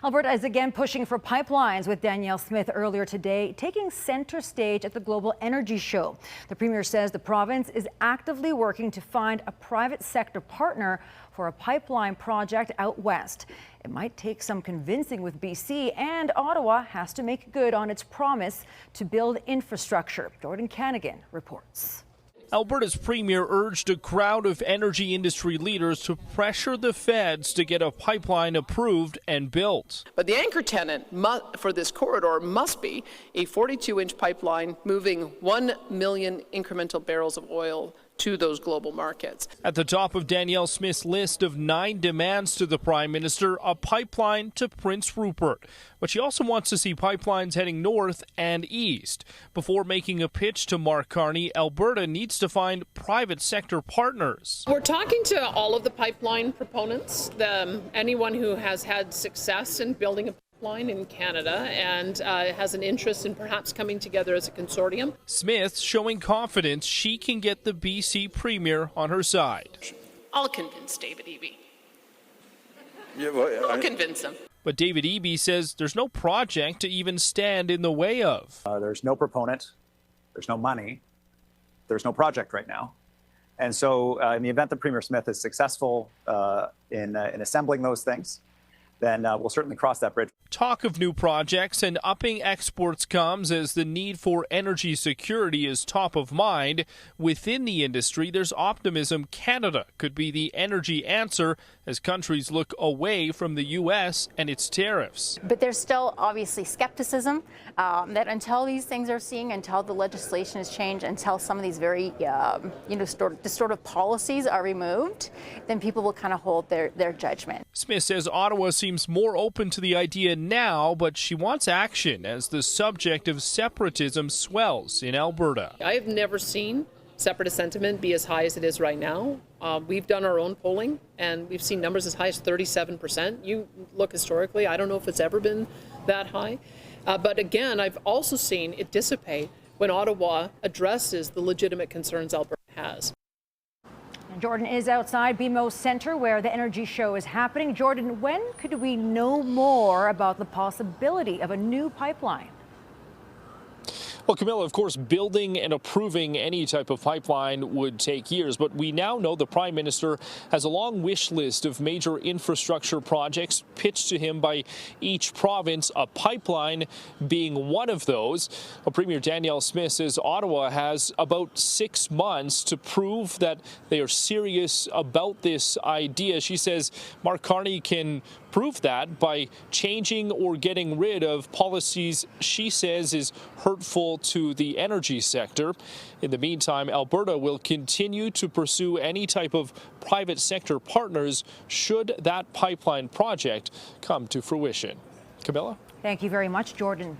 Alberta is again pushing for pipelines, with Danielle Smith earlier today taking center stage at the Global Energy Show. The Premier says the province is actively working to find a private sector partner for a pipeline project out west. It might take some convincing with BC, and Ottawa has to make good on its promise to build infrastructure. Jordan Canagan reports. Alberta's premier urged a crowd of energy industry leaders to pressure the feds to get a pipeline approved and built. But the anchor tenant for this corridor must be a 42-inch pipeline moving 1 million incremental barrels of oil to those global markets. At the top of Danielle Smith's list of 9 demands to the Prime Minister, a pipeline to Prince Rupert. But she also wants to see pipelines heading north and east. Before making a pitch to Mark Carney, Alberta needs to find private sector partners. We're talking to all of the pipeline proponents, anyone who has had success in building a pipeline in Canada and has an interest in perhaps coming together as a consortium. Smith showing confidence she can get the BC Premier on her side. I'll convince David Eby. Yeah, well, I'll convince him. But David Eby says there's no project to even stand in the way of. There's no proponent, there's no money, there's no project right now. And so in the event that Premier Smith is successful in assembling those things, then we'll certainly cross that bridge. Talk of new projects and upping exports comes as the need for energy security is top of mind. Within the industry, there's optimism Canada could be the energy answer as countries look away from the U.S. and its tariffs. But there's still obviously skepticism that until these things are seen, until the legislation is changed, until some of these very distortive policies are removed, then people will kind of hold their judgment. Smith says Ottawa seems more open to the idea now, but she wants action as the subject of separatism swells in Alberta. I have never seen separatist sentiment be as high as it is right now. We've done our own polling, and we've seen numbers as high as 37%. You look historically, I don't know if it's ever been that high. But again, I've also seen it dissipate when Ottawa addresses the legitimate concerns Alberta has. Jordan is outside BMO Centre, where the energy show is happening. Jordan, when could we know more about the possibility of a new pipeline? Well, Camilla, of course, building and approving any type of pipeline would take years, but we now know the Prime Minister has a long wish list of major infrastructure projects pitched to him by each province, a pipeline being one of those. Well, Premier Danielle Smith says Ottawa has about 6 months to prove that they are serious about this idea. She says Mark Carney can prove that by changing or getting rid of policies she says is hurtful to the energy sector. In the meantime, Alberta will continue to pursue any type of private sector partners should that pipeline project come to fruition. Camilla? Thank you very much, Jordan.